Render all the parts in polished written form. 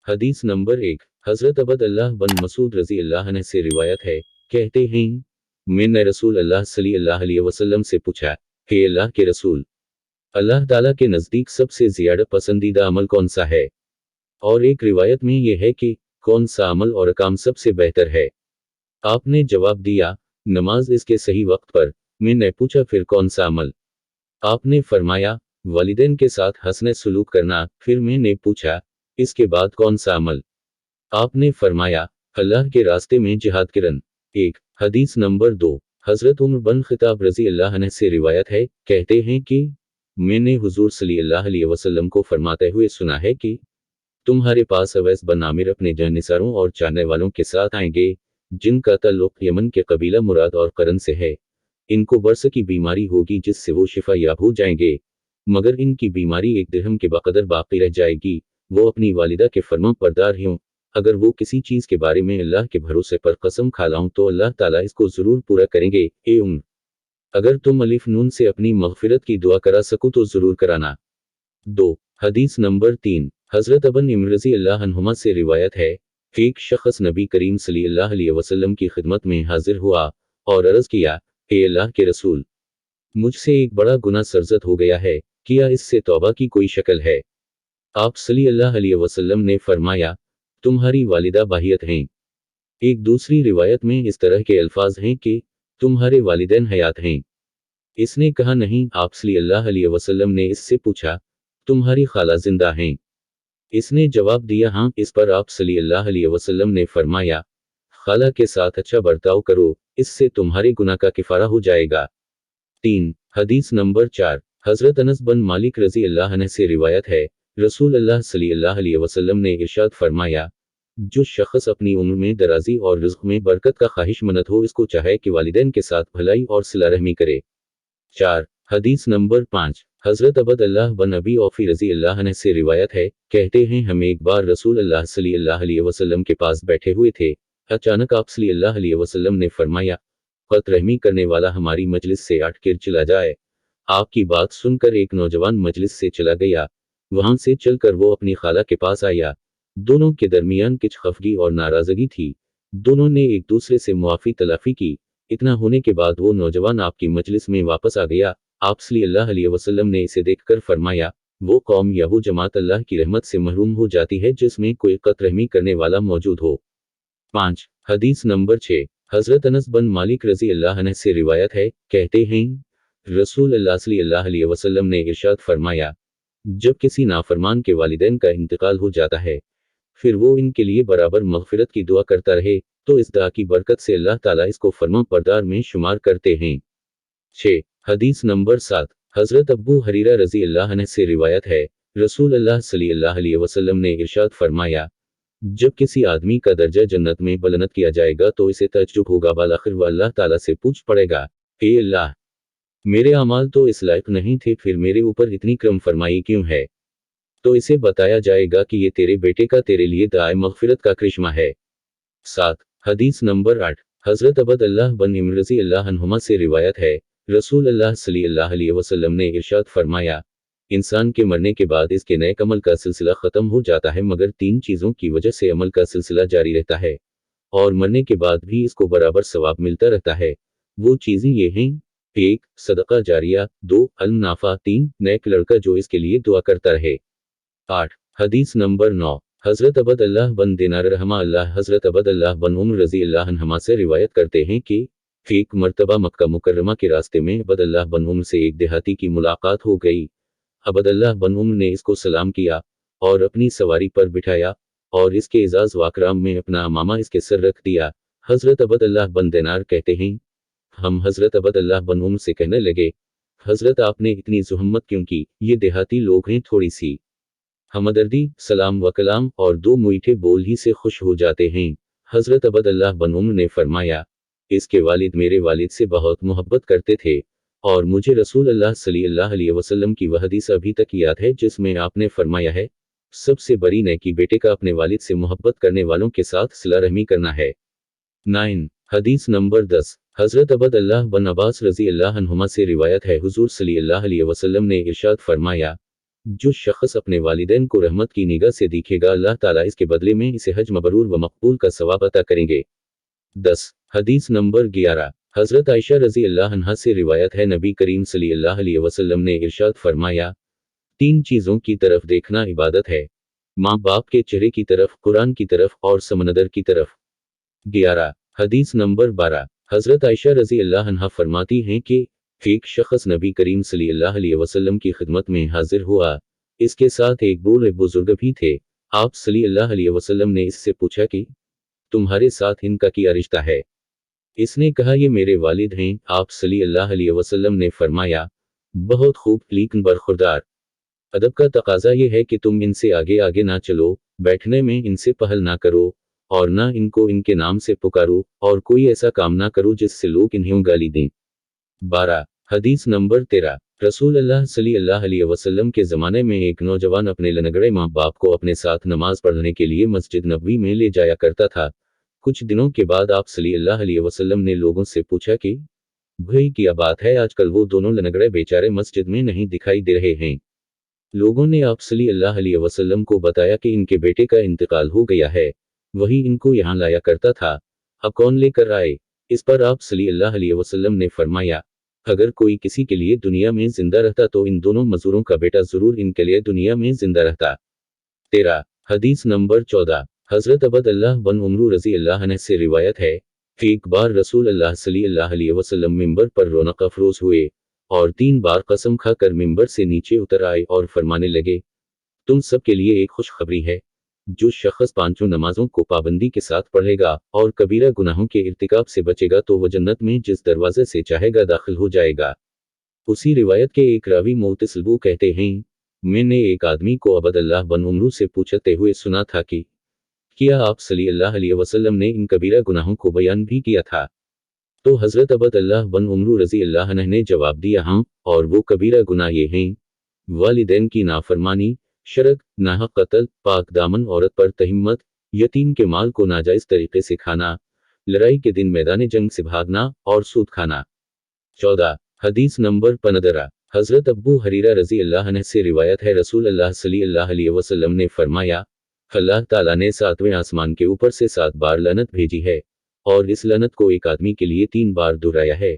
हदीस नंबर 1। हजरत अबद अल्लाह बन मसूद रजी अल्लाह अन्हु से रिवायत है, कहते हैं, मैंने रसूल अल्लाह सल्लल्लाहु अलैहि वसल्लम से पूछा, हे अल्लाह के रसूल, अल्लाह ताला के नज़दीक सबसे ज़्यादा पसंदीदा अमल कौन सा है? और एक रिवायत में यह है कि कौन सा अमल और काम सबसे बेहतर है? आपने जवाब दिया, नमाज इसके सही वक्त पर। मैंने पूछा, फिर कौन सा अमल? आपने फरमाया, वालिदैन के साथ हसने सलूक करना। फिर मैंने पूछा, इसके बाद कौन सा अमल? आपने फरमाया, अल्लाह के रास्ते में जिहाद करन। एक हदीस नंबर 2। हजरत उमर बन खिताब रजी अल्लाह अन्हु से रिवायत है, कहते हैं कि मैंने हुजूर सल्लल्लाहु अलैहि वसल्लम को फरमाते हुए सुना है कि तुम्हारे पास अवैस बन आमिर अपने जाननिसारों और चाहने वालों के साथ आएंगे, जिनका ताल्लुक यमन के कबीला मुराद और करन से है। इनको बरस की बीमारी होगी जिससे वो शिफा याब हो जाएंगे, मगर इनकी बीमारी एक दिरहम के बकदर बाकी रह जाएगी। वो अपनी वालिदा के फर्मा बरदार हों। अगर वो किसी चीज़ के बारे में अल्लाह के भरोसे पर कसम खा लाऊं तो अल्लाह ताला इसको ज़रूर पूरा करेंगे। ए उम्र, अगर तुम अलिफ नून से अपनी मग़फ़िरत की दुआ करा सको तो ज़रूर कराना। 2 हदीस नंबर 3। हज़रत अबन इम्र रज़ी अल्लाह अन्हुमा से रिवायत है, एक शख़्स नबी करीम सल्लल्लाहु अलैहि वसल्लम की खिदमत में हाजिर हुआ और अर्ज़ किया, हे अल्लाह के रसूल, मुझसे एक बड़ा गुनाह सरज़द हो गया है, क्या इससे तौबा की कोई शक्ल है? आप सल्लल्लाहु अलैहि वसल्लम ने फरमाया, तुम्हारी वालिदा बाहियत हैं। एक दूसरी रिवायत में इस तरह के अल्फाज हैं कि तुम्हारे वालिदैन हयात हैं। इसने कहा नहीं। आप सल्लल्लाहु अलैहि वसल्लम ने इससे पूछा, तुम्हारी खाला जिंदा हैं? इसने जवाब दिया हाँ। इस पर आप सल्लल्लाहु अलैहि वसल्लम ने फरमाया, खाला के साथ अच्छा बर्ताव करो, इससे तुम्हारे गुनाह का किफारा हो जाएगा। 3 हदीस नंबर 4। हजरत अनस बन मालिक रजी अल्लाह अन्हु से रिवायत है, रसूल अल्लाह सल्लल्लाहु अलैहि वसल्लम ने इरशाद फरमाया, जो शख्स अपनी उम्र में दराजी और रिज़्क़ में बरकत का ख्वाहिशमंद हो, इसको चाहे कि वालिदैन के साथ भलाई और सिला रहमी करे। 4 हदीस नंबर 5। हजरत अबद अल्लाह बन अबी औफ़ी रजी अल्लाह अन्हु से रिवायत है, कहते हैं, हम एक बार रसूल अल्लाह सल्लल्लाहु अलैहि वसल्लम के पास बैठे हुए थे। अचानक आप सल्लल्लाहु अलैहि वसल्लम ने फरमाया, क़त रहमी करने वाला हमारी मजलिस से हट कर चला जाए। आपकी बात सुनकर एक नौजवान मजलिस से चला गया। वहां से चलकर वो अपनी खाला के पास आया। दोनों के दरमियान कुछ खफगी और नाराजगी थी। दोनों ने एक दूसरे से मुआफ़ी तलाफ़ी की। इतना होने के बाद वो नौजवान आपकी मजलिस में वापस आ गया। आप सल्लल्लाहु अलैहि वसल्लम ने इसे देखकर फरमाया, वो कौम या वो जमात अल्लाह की रहमत से महरूम हो जाती है जिसमें कोई क़त रहमी करने वाला मौजूद हो। 5 हदीस नंबर 6। हजरत अनस बन मालिक रजी अल्लाह अन्हु से रिवायत है, कहते हैं, रसूल अल्लाह सल्लल्लाहु अलैहि वसल्लम ने इरशाद फरमाया, जब किसी नाफरमान के वालिदैन का इंतकाल हो जाता है, फिर वो इनके लिए बराबर मग़फ़िरत की दुआ करता रहे, तो इस दुआ की बरकत से अल्लाह ताला इसको फर्मा बरदार में शुमार करते हैं। 6 हदीस नंबर 7। हजरत अबू हरीरा रजी अल्लाह अन्हु से रिवायत है, रसूल अल्लाह सल्लल्लाहु अलैहि वसल्लम ने इरशाद फरमाया, जब किसी आदमी का दर्जा जन्नत में बुलंद किया जाएगा तो इसे तज्जुब होगा, बालाखिर वह अल्लाह ताला से पूछ पड़ेगा, हे अल्लाह, मेरे अमाल तो इस लायक नहीं थे, फिर मेरे ऊपर इतनी करम फरमाई क्यों है? तो इसे बताया जाएगा कि ये तेरे बेटे का तेरे लिए दुआए मग़फ़िरत का करिश्मा है। 7 हदीस नंबर 8। हजरत अबद अल्लाह बन इम्र रज़ी अल्लाह अन्हुमा से रिवायत है, रसूल अल्लाह सल्लल्लाहु अलैहि वसल्लम ने इरशाद फरमाया, इंसान के मरने के बाद इसके नेक अमल का सिलसिला ख़त्म हो जाता है, मगर 3 चीज़ों की वजह से अमल का सिलसिला जारी रहता है और मरने के बाद भी इसको बराबर सवाब मिलता रहता है। वो चीज़ें ये हैं, 1 सदका जारिया, 2 अल्म नाफ़ा, 3 नेक लड़का जो इसके लिए दुआ करता रहे। 8 हदीस नंबर 9। हजरत अबद अल्लाह बन दिनार रहमा अल्लाह हजरत अबद अल्लाह बन उम्र रजी अल्लाह अन्हुमा से रिवायत करते हैं कि एक मर्तबा मक्का मुकर्रमा के रास्ते में अबद अल्लाह बन उम्र से एक देहाती की मुलाकात हो गई। अबद अल्लाह बन उम्र ने इसको सलाम किया और अपनी सवारी पर बिठाया और इसके एजाज वाकराम में अपना अमामा इसके सर रख दिया। हजरत अबद अल्लाह बन दिनार कहते हैं, हम हजरत अबद अल्लाह बन उम्र से कहने लगे, हजरत आपने इतनी ज़ुहम्मत क्यों की? ये देहाती लोग हैं, थोड़ी सी हमदर्दी, सलाम व कलाम और 2 मीठे बोल ही से खुश हो जाते हैं। हजरत अबद अल्लाह बन उम्र ने फरमाया, इसके वालिद मेरे वालिद से बहुत मोहब्बत करते थे और मुझे रसूल अल्लाह सल्लल्लाहु अलैहि वसल्लम की वह हदीस अभी तक याद है जिसमें आपने फरमाया है, सबसे बड़ी नेकी बेटे का अपने वालिद से मोहब्बत करने वालों के साथ सिला रहमी करना है। 9 हदीस नंबर 10। हजरत अबद अल्लाह बन अब्बास रजी अल्लाह अन्हुमा से रिवायत है, हुजूर सल्लल्लाहु अलैहि वसल्लम ने इरशाद फरमाया, जो शख्स अपने वालिदैन को रहमत की निगाह से देखेगा अल्लाह ताला इसके बदले में इसे हज मबरूर व मकबूल का सवाब अता करेंगे। 10 हदीस नंबर 11 हज़रत आयशा रज़ी अल्लाह अन्हा से रिवायत है नबी करीम सल्लल्लाहु अलैहि वसल्लम ने इरशाद फरमाया, 3 चीज़ों की तरफ देखना इबादत है, माँ बाप के चेहरे की तरफ, कुरान की तरफ और समंदर की तरफ। 11 हदीस नंबर 12 हज़रत आयशा रज़ी अल्लाह अन्हा फरमाती हैं कि एक शख्स नबी करीम सल्लल्लाहु अलैहि वसल्लम की खिदमत में हाजिर हुआ, इसके साथ एक बूढ़े बुजुर्ग भी थे। आप सल्लल्लाहु अलैहि वसल्लम ने इससे पूछा कि तुम्हारे साथ इनका क्या रिश्ता है? इसने कहा ये मेरे वालिद हैं। आप सल्लल्लाहु अलैहि वसल्लम ने फरमाया, बहुत खूब, लेकिन बरखुरदार। अदब का तकाजा ये है कि तुम इनसे आगे आगे ना चलो, बैठने में इनसे पहल ना करो और ना इनको इनके नाम से पुकारो और कोई ऐसा काम ना करो जिससे लोग इन्हें गाली दें। 12 हदीस नंबर 13 रसूल अल्लाह सल्लल्लाहु अलैहि वसल्लम के ज़माने में एक नौजवान अपने लनगड़े माँ बाप को अपने साथ नमाज पढ़ने के लिए मस्जिद नबवी में ले जाया करता था। कुछ दिनों के बाद आप सल्लल्लाहु अलैहि वसल्लम ने लोगों से पूछा कि भाई क्या बात है, आजकल वो दोनों लनगड़े बेचारे मस्जिद में नहीं दिखाई दे रहे हैं। लोगों ने आप सल्लल्लाहु अलैहि वसल्लम को बताया कि इनके बेटे का इंतकाल हो गया है, वही इनको यहाँ लाया करता था, अब कौन लेकर आए? इस पर आप सल्लल्लाहु अलैहि वसल्लम ने फरमाया, अगर कोई किसी के लिए दुनिया में जिंदा रहता तो इन दोनों मजदूरों का बेटा जरूर इनके लिए दुनिया में जिंदा रहता। 13 हदीस नंबर 14 हजरत अब्दुल्लाह बन उमरू रजी अल्लाह अन्हु से रिवायत है कि एक बार रसूल अल्लाह सल्लल्लाहु अलैहि वसल्लम मिंबर पर रौनक अफरोज हुए और 3 बार कसम खाकर मिंबर से नीचे उतर आए और फरमाने लगे, तुम सब के लिए एक खुशखबरी है, जो शख्स 5 नमाजों को पाबंदी के साथ पढ़ेगा और कबीरा गुनाहों के इर्तिकाब से बचेगा तो वह जन्नत में जिस दरवाजे से चाहेगा दाखिल हो जाएगा। उसी रिवायत के एक रावी मोतसिलबू कहते हैं, मैंने एक आदमी को अब्दुल्लाह बन उमरू से पूछते हुए सुना था कि क्या आप सल्लल्लाहु अलैहि वसल्लम ने इन कबीरा गुनाहों को बयान भी किया था? तो हजरत अब्दुल्लाह बन उमरू रजी अल्लाह अन्हु ने जवाब दिया, हाँ, और वो कबीरा गुनाह ये हैं, वालिदैन की नाफरमानी, शरक, नाहक कत्ल, पाक दामन औरत पर तहिम्मत, यतीम के माल को नाजायज तरीके से खाना, लड़ाई के दिन मैदान जंग से भागना और सूद खाना। 14 हदीस नंबर 15 हजरत अब्बू हरीरा रजी अल्लाह अन्हु से रिवायत है रसूल अल्लाह सल्लल्लाहु अलैहि वसल्लम ने फरमाया, अल्लाह ताला ने 7वें आसमान के ऊपर से 7 बार लनत भेजी है और इस लनत को एक आदमी के लिए 3 बार दोहराया है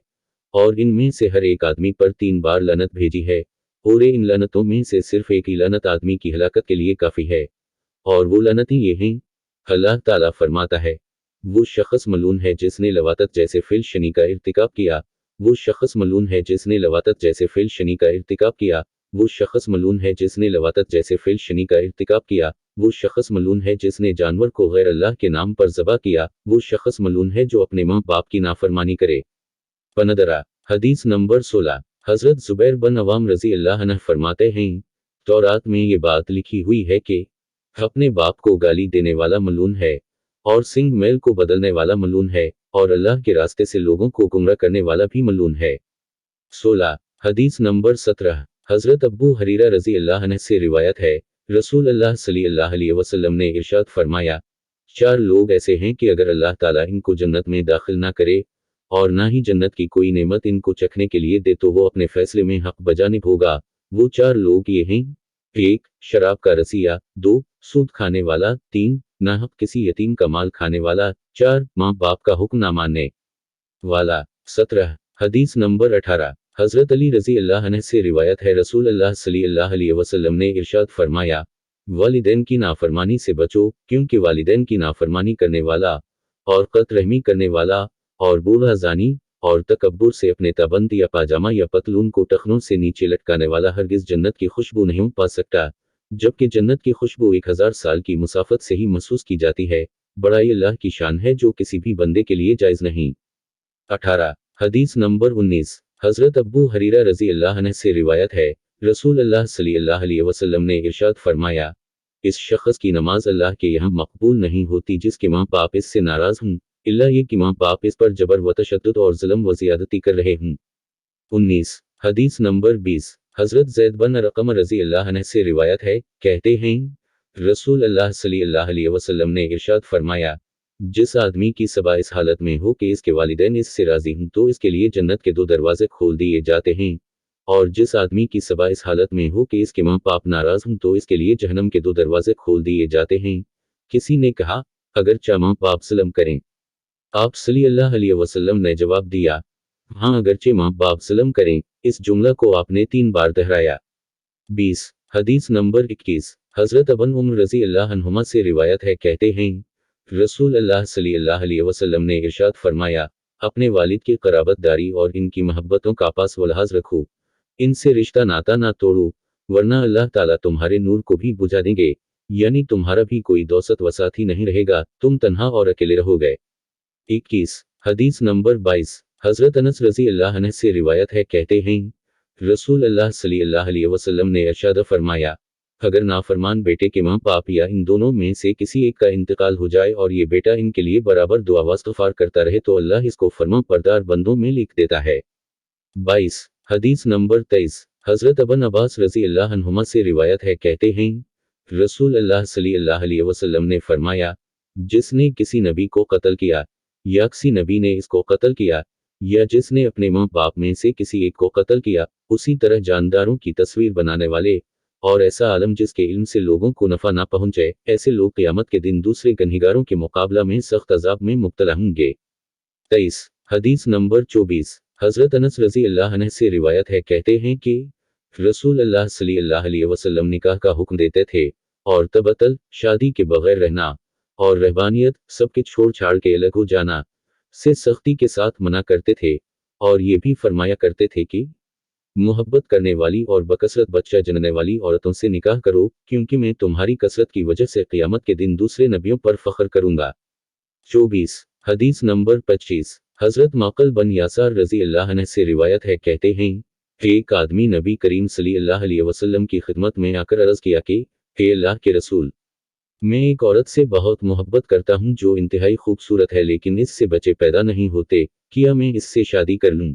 और इनमें से हर एक आदमी पर 3 बार लनत भेजी है और इन लनतों में से सिर्फ एक ही लनत आदमी की हलाकत के लिए काफ़ी है और वो लनतें ये हैं। अल्लाह ताला फरमाता है, वो शख्स मलून है जिसने लवातत जैसे फिल शनी का इर्तिकाब किया, वो शख्स मलून है जिसने लवातत जैसे फिल शनी का इर्तिकाब किया, वो शख्स मलून है जिसने लवातत जैसे फिल शनी का इर्तिकाब किया, वो शख्स मलून है जिसने जानवर को गैर अल्लाह के नाम पर ज़बह किया, वो शख्स मलून है जो अपने माँ बाप की नाफरमानी करे। 15 हदीस नंबर 16 हजरत जुबैर बन अवाम रजी अल्लाह अन्हु फरमाते हैं, तौरात में ये बात लिखी हुई है कि अपने बाप को गाली देने वाला मलून है और सिंग मेल को बदलने वाला मलून है और अल्लाह के रास्ते से लोगों को गुमराह करने वाला भी मलून है। 16 हदीस नंबर 17 हजरत अब्बू हरीरा रजी अल्लाह अन्हु से रिवायत है रसूल अल्लाह सल्लल्लाहु अलैहि वसल्लम ने इरशाद फरमाया, 4 लोग ऐसे हैं कि अगर अल्लाह ताला इनको जन्नत में दाखिल ना करे और ना ही जन्नत की कोई नेमत इनको चखने के लिए दे तो वो अपने फैसले में हक बजानिब होगा। वो 4 लोग ये हैं, 1 शराब का रसिया, 2 सूद खाने वाला, 3 नाहक किसी यतीम का माल खाने वाला, 4 माँ बाप का हुक्म ना मानने वाला। 17 हदीस नंबर 18 हजरत अली रजी अल्लाह अन्हु से रिवायत है रसूल अल्लाह सल्लल्लाहु अलैहि वसल्लम ने इरशाद फरमाया, वालिदैन की नाफरमानी से बचो क्योंकि वालिदैन की नाफरमानी करने वाला और कतरहमी करने वाला और बूढ़ा जानी और तकब्बुर से अपने ताबंद या पाजामा या पतलून को टखनों से नीचे लटकाने वाला हरगिज जन्नत की खुशबू नहीं पा सकता, जबकि जन्नत की खुशबू 1000 साल की मुसाफत से ही महसूस की जाती है। बड़ा ही अल्लाह की शान है जो किसी भी बंदे के लिए जायज नहीं। 18 हदीस नंबर 19 हजरत अब्बू हरीरा रजी अल्लाह अन्हु से रिवायत है रसूल अल्लाह सल्लल्लाहु अलैहि वसल्लम ने इरशाद फरमाया, इस शख्स की नमाज अल्लाह के यहाँ मकबूल नहीं होती जिसके माँ बाप इससे नाराज हों, इल्ला ये कि माँ बाप इस पर जबर व तशद्दुद और जुल्म व ज़ियादती कर रहे हों। 19 हदीस नंबर 20 हजरत ज़ैद बन रक़म रजी अल्लाह अन्हु से रिवायत है, कहते हैं रसूल अल्लाह सल्लल्लाहु अलैहि वसल्लम ने इरशाद फरमाया, जिस आदमी की सबा इस हालत में हो कि इसके वालिदैन इससे राज़ी हों तो इसके लिए जन्नत के 2 दरवाजे खोल दिए जाते हैं, और जिस आदमी की सभा इस हालत में हो कि इसके माँ बाप नाराज हों तो इसके लिए जहन्नम के 2 दरवाजे खोल दिए जाते हैं। किसी ने कहा, अगरचे माँ बाप जुल्म करें? आप सल्लल्लाहु अलैहि वसल्लम ने जवाब दिया, हाँ अगरचे माँ बाप जुल्म करें। इस जुमला को आपने 3 बार दोहराया। 20 हदीस नंबर 21 हजरत अबन उम्र रजी अल्लाह अन्हुमा से रिवायत है, कहते हैं रसूल अल्लाह सल्लल्लाहु अलैहि वसल्लम ने इरशाद फरमाया, अपने वालिद की कराबतदारी और इनकी मोहब्बतों का पास व लिहाज रखो, इनसे रिश्ता नाता ना तोड़ो, वरना अल्लाह ताला तुम्हारे नूर को भी बुझा देंगे, यानी तुम्हारा भी कोई दोस्त व साथी नहीं रहेगा, तुम तन्हा और अकेले रहोगे। 21 हदीस नंबर 22 हजरत अनस रजी अल्लाह अन्हु से रिवायत है, कहते हैं रसूल अल्लाह सल्लल्लाहु अलैहि वसल्लम ने इरशाद फरमाया, अगर नाफरमान बेटे के माँ बाप या इन दोनों में से किसी एक का इंतकाल हो जाए और ये बेटा इनके लिए बराबर दुआ व इस्तग़फ़ार करता रहे तो अल्लाह इसको फर्मा बरदार बंदों में लिख देता है। 22 हदीस नंबर 23 हजरत अबन अब्बास रजी अल्लाह अन्हुमा से रिवायत है, कहते हैं रसूल अल्लाह सल्लल्लाहु अलैहि वसल्लम ने फरमाया, जिसने किसी नबी को कत्ल किया या किसी नबी ने इसको कत्ल किया या जिसने अपने माँ बाप में से किसी एक को कत्ल किया, उसी तरह जानदारों की तस्वीर बनाने वाले और ऐसा आलम जिसके इल्म से लोगों को नफा ना पहुंचे, ऐसे लोग क़यामत के दिन दूसरे गुनहगारों के मुकाबला में सख्त अजाब में मुब्तला होंगे। 23 हदीस नंबर 24 हजरत अनस रजी अल्लाह अन्हु से रिवायत है, कहते हैं कि रसूल अल्लाह सल्लल्लाहु अलैहि वसल्लम निकाह का हुक्म देते थे और तबतल शादी के बगैर रहना और रहबानियत सबके छोड़ छाड़ के अलग हो जाना से सख्ती के साथ मना करते थे, और ये भी फरमाया करते थे कि मोहब्बत करने वाली और बकसरत बच्चा जनने वाली औरतों से निकाह करो, क्योंकि मैं तुम्हारी कसरत की वजह से क़यामत के दिन दूसरे नबियों पर फख्र करूंगा। 24 हदीस नंबर 25 हजरत माक़ल बन यासार रजी अल्लाह अन्हु से रिवायत है, कहते हैं एक आदमी नबी करीम सल्लल्लाहु अलैहि वसल्लम की खिदमत में आकर अर्ज किया कि हे अल्लाह के रसूल, मैं एक औरत से बहुत मोहब्बत करता हूँ जो इंतहाई खूबसूरत है, लेकिन इससे बच्चे पैदा नहीं होते, क्या मैं इससे शादी कर लूँ?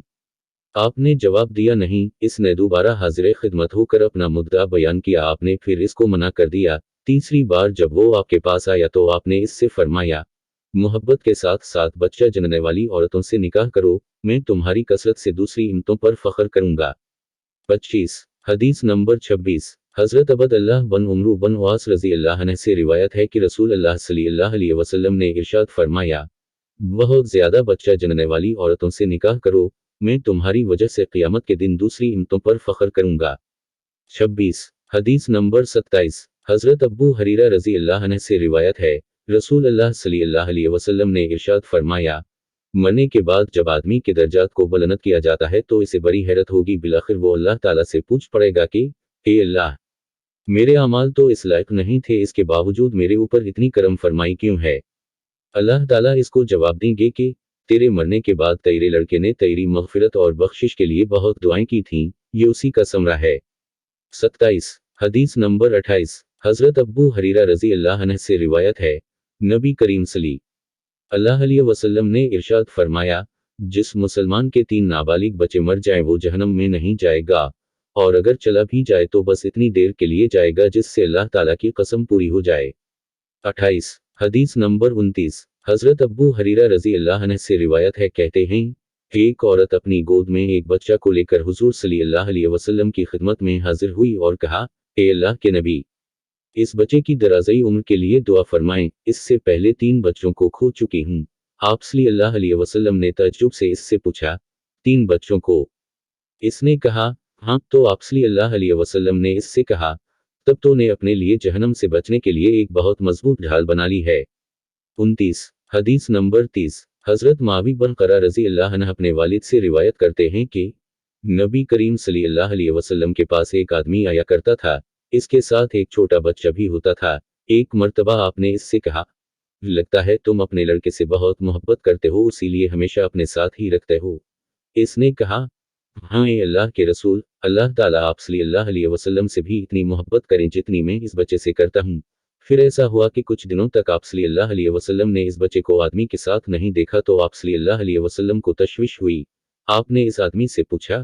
आपने जवाब दिया नहीं। इसने दोबारा हाजिर खिदमत होकर अपना मुद्दा बयान किया, आपने फिर इसको मना कर दिया। तीसरी बार जब वो आपके पास आया तो आपने इससे फरमाया, मोहब्बत के साथ साथ बच्चा जनने वाली औरतों से निकाह करो, मैं तुम्हारी कसरत से दूसरी इम्मतों पर फख्र करूंगा। 25 हदीस नंबर 26 हजरत अबद अल्लाह बन उमरू बन वास रजी अल्लाह अन्हु से रिवायत है कि रसूल अल्लाह सल्लल्लाहु अलैहि वसल्लम ने इरशाद फरमाया, बहुत ज्यादा बच्चा जनने वाली औरतों से निकाह करो, मैं तुम्हारी वजह से क़यामत के दिन दूसरी इम्मतों पर फख्र करूंगा। 26 हदीस नंबर 27 हजरत अब्बू हरीरा रजी अल्लाह अन्हु से रिवायत है, रसूल अल्लाह सल्लल्लाहु अलैहि वसल्लम ने इरशाद फरमाया, मरने के बाद जब आदमी के दर्जात को बुलंद किया जाता है तो इसे बड़ी हैरत होगी, बिलाखिर वो अल्लाह ताला से पूछ पड़ेगा कि हे अल्लाह, मेरे अमाल तो इस लायक नहीं थे, इसके बावजूद मेरे ऊपर इतनी करम फरमाई क्यों है? अल्लाह ताला इसको जवाब देंगे कि तेरे मरने के बाद तेरे लड़के ने तेरी मग़फ़िरत और बख्शिश के लिए बहुत दुआएं की थीं, ये उसी का समरा है। 27 हदीस नंबर 28 हजरत अब्बू हरीरा रजी अल्लाह अन्हु से रिवायत है, नबी करीम सल्लल्लाहु अलैहि वसल्लम ने इरशाद फरमाया, जिस मुसलमान के 3 नाबालिग बच्चे मर जाएं वो जहन्नम में नहीं जाएगा, और अगर चला भी जाए तो बस इतनी देर के लिए जाएगा जिससे अल्लाह ताला की कसम पूरी हो जाए। 28 हदीस नंबर 29 हजरत अब्बू हरीरा रजी अल्लाह अन्हु से रिवायत है, कहते हैं एक औरत अपनी गोद में एक बच्चा को लेकर हुजूर सल्लल्लाहु अलैहि वसल्लम की खिदमत में हाजिर हुई और कहा, हे अल्लाह के नबी, इस बच्चे की दराज़ई उम्र के लिए दुआ फरमाएं, इससे पहले 3 बच्चों को खो चुकी हूँ। आप सल्लल्लाहु अलैहि वसल्लम ने तअज्जुब से इससे पूछा, 3 बच्चों को? इसने कहा, हाँ। तो आप सल्लल्लाहु अलैहि वसल्लम ने इससे कहा, तब तो ने अपने लिए जहन्नम से बचने के लिए एक बहुत मजबूत ढाल बना ली है। 29 हदीस नंबर 30 हजरत मावी बन क़रा रजी अल्लाह अन्हु अपने वालिद से रिवायत करते हैं कि नबी करीम सल्लल्लाहु अलैहि वसल्लम के पास एक आदमी आया करता था, इसके साथ एक छोटा बच्चा भी होता था। एक मर्तबा आपने इससे कहा, लगता है तुम अपने लड़के से बहुत मोहब्बत करते हो, इसीलिए हमेशा अपने साथ ही रखते हो। इसने कहा, हाँ ए अल्लाह के रसूल, अल्लाह ताला आप सल्लल्लाहु अलैहि वसल्लम से भी इतनी मोहब्बत करें जितनी मैं इस बच्चे से करता हूँ। फिर ऐसा हुआ कि कुछ दिनों तक आप सल्लल्लाहु अलैहि वसल्लम ने इस बच्चे को आदमी के साथ नहीं देखा तो आप सल्लल्लाहु अलैहि वसल्लम को तशवीश हुई। आपने इस आदमी से पूछा,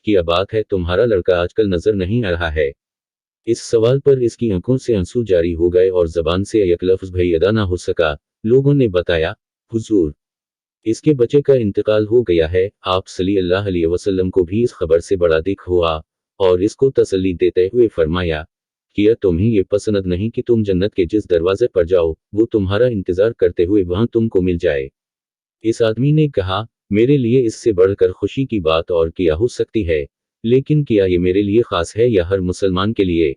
क्या बात है, तुम्हारा लड़का आजकल नजर नहीं आ रहा है? इस सवाल पर इसकी आंखों से आंसू जारी हो गए और जबान से एक लफ्ज भी अदा ना हो सका। लोगों ने बताया, हुजूर, इसके बच्चे का इंतकाल हो गया है। आप सल्लल्लाहु अलैहि वसल्लम को भी इस खबर से बड़ा दुख हुआ और इसको तसल्ली देते हुए फरमाया, क्या तुम्हें ये पसंद नहीं कि तुम जन्नत के जिस दरवाजे पर जाओ वो तुम्हारा इंतजार करते हुए वहां तुमको मिल जाए। इस आदमी ने कहा, मेरे लिए इससे बढ़कर खुशी की बात और क्या हो सकती है, लेकिन क्या ये मेरे लिए खास है या हर मुसलमान के लिए?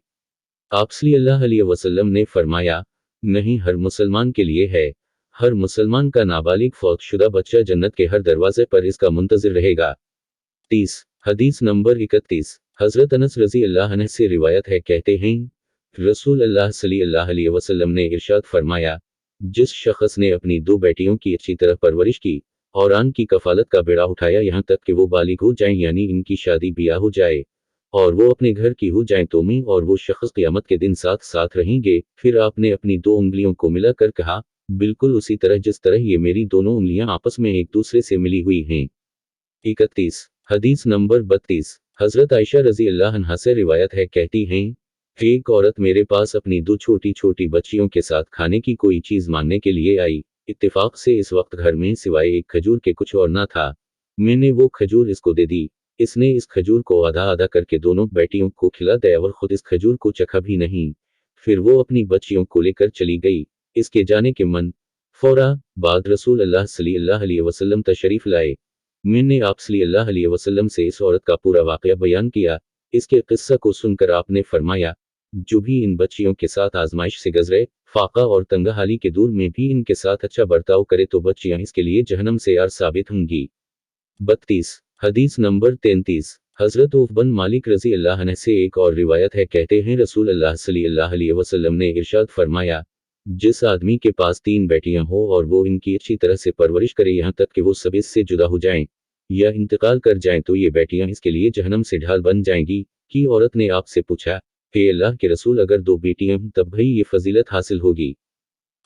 आप सल्लल्लाहु अलैहि वसल्लम ने फरमाया, नहीं, हर मुसलमान के लिए है। हर मुसलमान का नाबालिग फौतशुदा बच्चा जन्नत के हर दरवाजे पर इसका मुंतजिर रहेगा। 30 हदीस नंबर 31 हजरत अनस रजी अल्लाह अन्हु से रिवायत है, कहते हैं रसूल अल्लाह सल्लल्लाहु अलैहि वसल्लम ने इरशाद फरमाया, जिस शख्स ने अपनी दो बेटियों की अच्छी तरह परवरिश की और आन की कफालत का बेड़ा उठाया यहाँ तक कि वो बालिग हो जाएं, यानी इनकी शादी ब्याह हो जाए और वो अपने घर की हो जाएं, तो मैं और वो शख्स क़यामत के दिन साथ साथ रहेंगे। फिर आपने अपनी दो उंगलियों को मिलाकर कहा, बिल्कुल उसी तरह जिस तरह ये मेरी दोनों उंगलियां आपस में एक दूसरे से मिली हुई हैं। 31 हदीस नंबर 32 हजरत आयशा रजी अल्लाह अन्हा से रिवायत है, कहती हैं, एक औरत मेरे पास अपनी दो छोटी छोटी बच्चियों के साथ खाने की कोई चीज मांगने के लिए आई। इत्तेफाक से इस वक्त घर में सिवाय एक खजूर के कुछ और ना था। मैंने वो खजूर इसको दे दी। इसने इस खजूर को आधा आधा करके दोनों बेटियों को खिला दिया और खुद इस खजूर को चखा भी नहीं। फिर वो अपनी बच्चियों को लेकर चली गई। इसके जाने के मन फौरा बाद रसूल अल्लाह सल्लल्लाहु अलैहि वसल्लम तशरीफ लाए। मैंने आप सल्लल्लाहु अलैहि वसल्लम से इस औरत का पूरा वाकया बयान किया। इसके किस्सा को सुनकर आपने फरमाया, जो भी इन बच्चियों के साथ आजमाइश से गुजरे, फाका और तंगहाली के दूर में भी इनके साथ अच्छा बर्ताव करे तो बच्चियां इसके लिए जहन्नम से यार साबित होंगी। 32 हदीस नंबर 33 हजरत औफ बिन मालिक रजी अल्लाह अन्हु से एक और रिवायत है, कहते हैं रसूल अल्लाह सल्लल्लाहु अलैहि वसल्लम ने इरशाद फरमाया, जिस आदमी के पास 3 बेटियां हो और वो इनकी अच्छी तरह से परवरिश करे यहाँ तक कि वो सब इससे जुदा हो जाएं या इंतकाल कर जाएं, तो ये बेटियां इसके लिए जहन्नम से ढाल बन जाएंगी। की औरत ने आपसे पूछा, हे अल्लाह के रसूल, अगर 2 बेटियां तब भाई ये फजीलत हासिल होगी?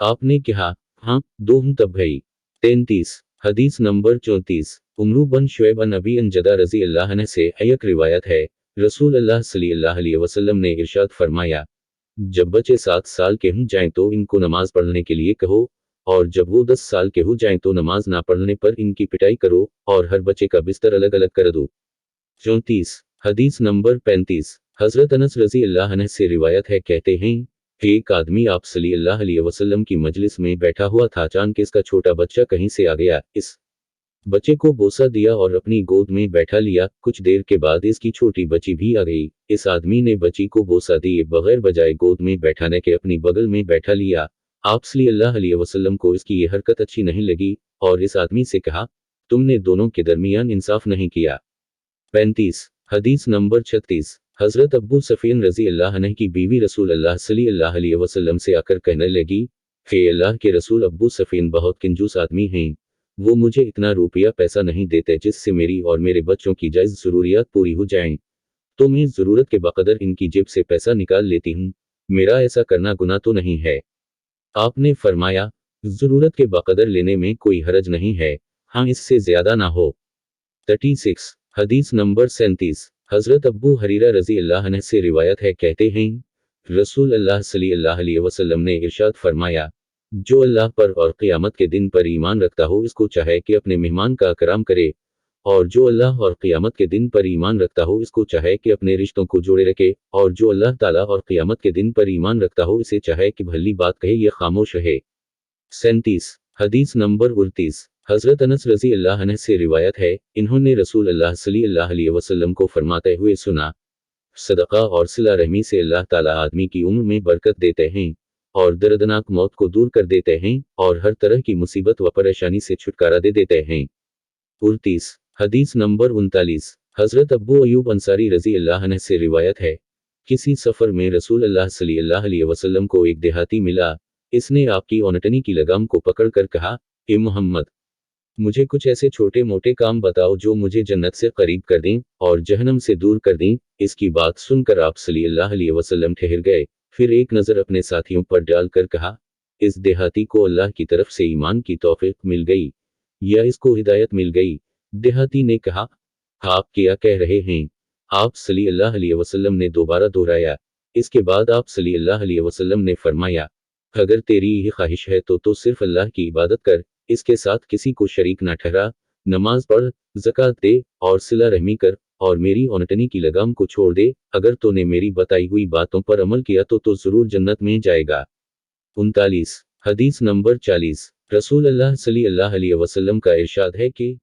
आपने कहा, हाँ, 2 तब भाई। 33 हदीस नंबर 34 उमरू बन शुएब अन अबी अन जदा रजी अल्लाह अन्हु से एक रिवायत है, रसूल अल्लाह सल्लल्लाहु अलैहि वसल्लम ने इरशाद फरमाया, जब बच्चे 7 साल के हो जाएं तो इनको नमाज पढ़ने के लिए कहो और जब वो 10 साल के हो जाएं तो नमाज ना पढ़ने पर इनकी पिटाई करो और हर बच्चे का बिस्तर अलग अलग कर दो। 34 हदीस नंबर 35 हजरत अनस रजी अल्लाह अन्हु से रिवायत है, कहते हैं, एक आदमी आप सल्लल्लाहु अलैहि वसल्लम की मजलिस में बैठा हुआ था। अचानक इसका छोटा बच्चा कहीं से आ गया। इस बच्चे को बोसा दिया और अपनी गोद में बैठा लिया। कुछ देर के बाद इसकी छोटी बच्ची भी आ गई। इस आदमी ने बच्ची को बोसा दिए बगैर बजाय गोद में बैठाने के अपनी बगल में बैठा लिया। आप सल्लल्लाहु अलैहि वसल्लम को इसकी ये हरकत अच्छी नहीं लगी और इस आदमी से कहा, तुमने दोनों के दरमियान इंसाफ नहीं किया। 35 हदीस नंबर 36 हजरत अब्बू सफीन रजी अल्लाह अन्हु की बीवी रसूल अल्लाह सल्लल्लाहु अलैहि वसल्लम से आकर कहने लगी, हे अल्लाह के रसूल, अब्बू सफीन बहुत कंजूस आदमी हैं। वो मुझे इतना रुपया पैसा नहीं देते जिससे मेरी और मेरे बच्चों की जायज़ ज़रूरियात पूरी हो जाएं। तो मैं ज़रूरत के बकदर इनकी जेब से पैसा निकाल लेती हूँ। मेरा ऐसा करना गुनाह तो नहीं है? आपने फरमाया, ज़रूरत के बकदर लेने में कोई हरज नहीं है, हाँ इससे ज़्यादा ना हो। 36 हदीस नंबर 37 हजरत अब्बू हरीरा रजी अल्लाह अन्हु से रिवायत है, कहते हैं, रसूल अल्लाह सल्लल्लाहु अलैहि वसल्लम ने इरशाद फरमाया, जो अल्लाह पर और क़यामत के दिन पर ईमान रखता हो इसको चाहे कि अपने मेहमान का इकराम करे, और जो अल्लाह और क़यामत के दिन पर ईमान रखता हो इसको चाहे कि अपने रिश्तों को जोड़े रखे, और जो अल्लाह ताला और क़यामत के दिन पर ईमान रखता हो इसे चाहे कि भली बात कहे या खामोश रहे। 37 हदीस नंबर 38 हजरत अनस रजी अल्लाह अन्हु से रिवायत है, इन्होंने रसूल अल्लाह सल्लल्लाहु अलैहि वसल्लम को फरमाते हुए सुना, सदका और सिला रहमी से अल्लाह ताला आदमी की उम्र में बरकत देते हैं और दर्दनाक मौत को दूर कर देते हैं और हर तरह की मुसीबत व परेशानी से छुटकारा दे देते हैं। 39 हदीस नंबर 39 हजरत अब्बू अयूब अंसारी रजी अल्लाह अन्हु से रिवायत है, किसी सफ़र में रसूल अल्लाह सल्लल्लाहु अलैहि वसल्लम को एक देहाती मिला। इसने आपकी ओनटनी की लगाम को पकड़कर कहा, ए मोहम्मद, मुझे कुछ ऐसे छोटे मोटे काम बताओ जो मुझे जन्नत से करीब कर दें और जहन्नम से दूर कर दें। इसकी बात सुनकर आप सल्लल्लाहु अलैहि वसल्लम ठहर गए, फिर एक नज़र अपने साथियों पर डालकर कहा, इस देहाती को अल्लाह की तरफ से ईमान की तौफीक मिल गई या इसको हिदायत मिल गई। देहाती ने कहा, आप क्या कह रहे हैं? आप सल्लल्लाहु अलैहि वसल्लम ने दोबारा दोहराया। इसके बाद आप सल्लल्लाहु अलैहि वसल्लम ने फरमाया, अगर तेरी यही ख्वाहिश है तो सिर्फ अल्लाह की इबादत कर, इसके साथ किसी को शरीक न ठहरा, नमाज पढ़, ज़कात दे, और सिला रहमी कर, और मेरी औनटनी की लगाम को छोड़ दे। अगर तूने मेरी बताई हुई बातों पर अमल किया तो ज़रूर जन्नत में जाएगा। 39 हदीस नंबर 40 रसूल अल्लाह सल्लल्लाहु अलैहि वसल्लम का इरशाद है कि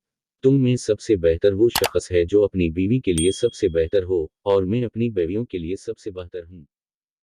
तुम में सबसे बेहतर वो शख्स है जो अपनी बीवी के लिए सबसे बेहतर हो, और मैं अपनी बीवियों के लिए सबसे बेहतर हूँ।